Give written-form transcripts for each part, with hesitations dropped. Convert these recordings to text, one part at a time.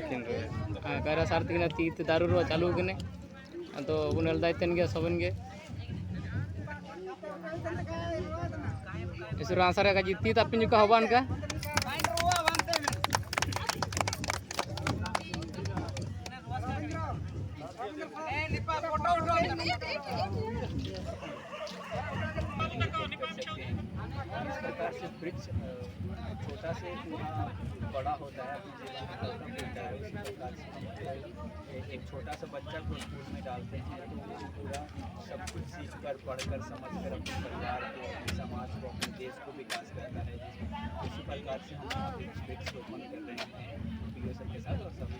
दिन रे कायरा सार तिगना ती दारू रो चालू कने तो बुनेल दायतन के सबन के इसरो आंसर का जीती तापिन का हवान का वृक्ष छोटा से बड़ा होता है एक छोटा सा बच्चा को स्कूल में डालते हैं तो वो पूरा सब कुछ सीख कर पढ़कर समझ कर अपने परिवार को अपने समाज को अपने देश को विकास करता है। इसी प्रकार से हम वृक्ष रोपण कर रहे हैं पीओ सर के साथ और सभी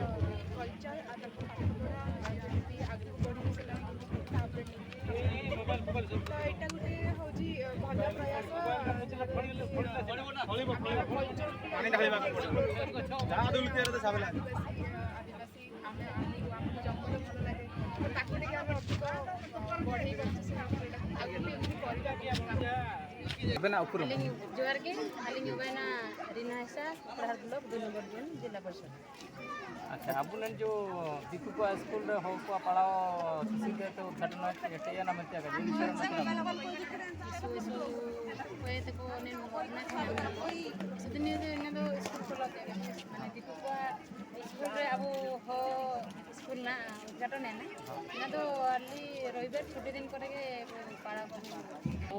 आदिवासी कल्चर आगे बढ़ी तो यहाँ गोटे हूँ भल प्रयास आदिवासी आमको जंगल भल लगे ताकू टे आम अधिक बढ़े जोहार के हाली उबैना रीना हिस्सा प्रहार ब्लॉक 2 नंबर जोन जिला परिषद। अच्छा अब जो दिकु को स्कूल रे हो को पढ़ाओ सीधे तो घटना एटे ना मत का इसु कोई तो को ने मगरना सुदिन ने तो स्कूल खोला माने दिकु को स्कूल रे अब हो स्कूल ना उद्घाटन है ना तो अर्ली रविवार छुट्टी दिन करे के पढ़ा को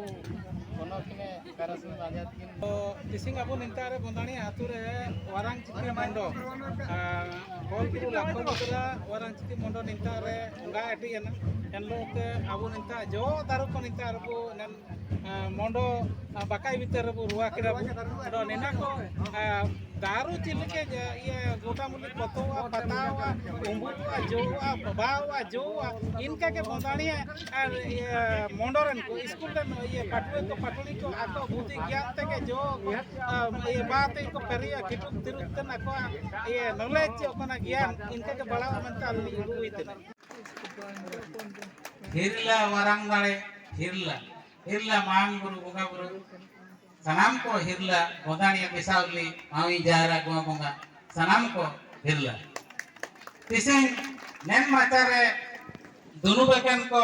कोनो किने कारसम आजाद किन तो तिसिंग अब निंतारे बंदाणी आतुरे वारांग चिकी मंडो बोल किरु लाखो बकरा वारांग चिकी मंडो निंतारे उंगा एटी एना एनलोक अब निंता जो दारू को निंता रबो नन मंडो बाकाई भीतर रबो रुआ किरा बो नेना को दारू चिलके ये गोटा मुली पतोवा पतावा उंबुआ जोआ बबावा जोआ इनका के बंदाणी ये मंडोरन को स्कूल रे ये पाटवे को पटनी को आको बुद्धि ज्ञान तक जो ये बात इनको करिया किटु तिरुतन आको ये नॉलेज ओकना ज्ञान इनका के बढ़ावा मनता रुइते हिरला वरंगड़े हिरला मांग गुरु बोगा गुरु सनाम को हिरला बोदानिया बिसावली मावी जारा गो बोंगा सनाम को हिरला तिसिंग नेन माचारे दुनु बकन को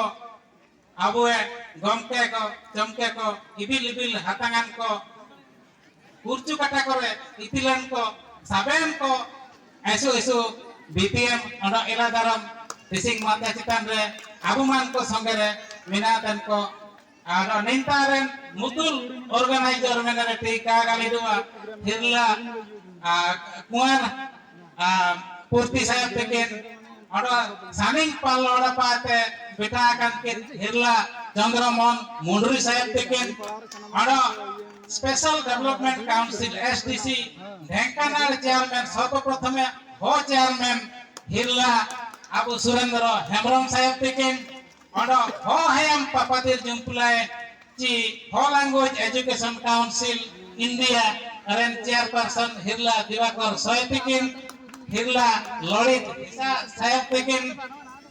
आबुए गमके को चमके को इबिल इबिल हातांगन को कुर्चु काटा करे इतिलन को साबेन को ऐसो ऐसो बीपीएम अडा इलादारम तिसिंग माता चितान रे आबुमान को संगे रे मिनातन को आर निंतारेन मुदुल ऑर्गेनाइजर मेनरे टीका गाली दुआ हिरला कुआर पूर्ति साहेब तेकेन अडा सानिंग पाल अडा पाते बेटा कान के हिरला चंद्रमोहन मुंडरी साहेब तेकेन अडा special development council SDC Dhenkanal chairman सर्वप्रथमे हो चेयरमैन हिरला अबु सुरेंद्र हेमरम साहेब तेकेन अडा हो हैम पापादेर जुम्पलाय ची Ho language education council India रेन चेयरपर्सन हिरला दिवाकर सोयतिकिन हिरला ललित साहेब तेकिन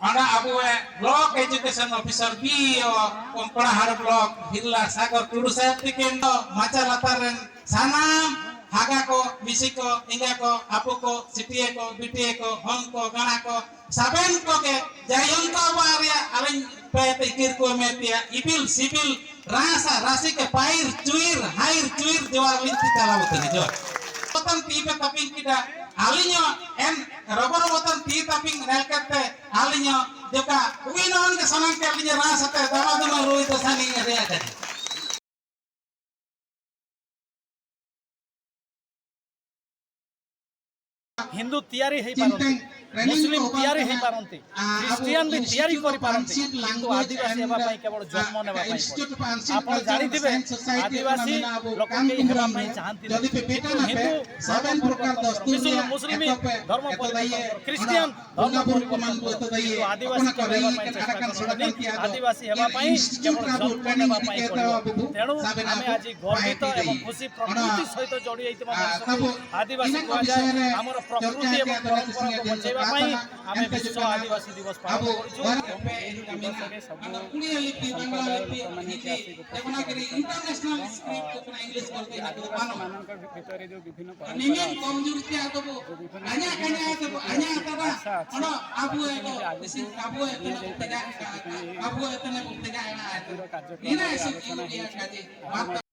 अडा अबुए ब्लॉक एजुकेशन ऑफिसर बीओ कोंकणाहार ब्लॉक हिरला सागर टुडू साहेब तेकिन माचा लातारेन सानाम हागा को मिसी को इंगा को आपु को सिटीए को बीटीए को हों को गाना को साबेन को के जायन को बारिया अलिन पे किर को मेतिया इबिल सिबिल रासा राशि के पाइर चुइर हाइर चुइर देवार लिंति चला होते जो वतन ती पे तपिंग किदा आलिन्यो एन रबर वतन ती तपिंग रेल करते आलिन्यो जोका उइनोन के सनन के आलिन्यो रासा ते दमा दमा रोई तो सानी रे आते हिंदू तैयारी है पारंती मुस्लिम तैयारी है पारंती क्रिश्चियन भी तैयारी करि पारंती किंतु आदिवासी हेबा पई केवल जन्म नेबा पई आपण जानि दिबे आदिवासी लोक के हेबा पई चाहंती हिंदू साबेन प्रकार दस्तूर मुस्लिम धर्म क्रिश्चियन धर्म किंतु आदिवासी के हेबा पई चेष्टा करनी आदिवासी हेबा पई केवल जन्म नेबा पई पड़ो तेणु आमे आज गर्वित एवं खुशी प्रकृति सहित जोड़ी आइतबा आदिवासी को जाय हमर ସଂସ୍କୃତି ଏବଂ ପରମ୍ପରାକୁ ବଞ୍ଚାଇବା ପାଇଁ ଆମେ ବିଶ୍ୱ ଆଦିବାସୀ ଦିବସ ପାଳନ କରୁଛୁ। ଏହି ଦିବସରେ ସବୁ ସମ୍ପ୍ରଦାୟ ଲୋକମାନେ ଏଠି ଆସି ଆଦିବାସୀମାନଙ୍କ ଭିତରେ ଯେଉଁ ବିଭିନ୍ନ ପରମ୍ପରା ଅଛି, ଯେଉଁ ବିଭିନ୍ନ ଭାଷା ଅଛି, ତାକୁ କେମିତି ଆଗକୁ ନିଆଯାଇପାରିବ ସେଥିପାଇଁ କାର୍ଯ୍ୟକ୍ରମରେ ଆଲୋଚନା ହେଉଛି।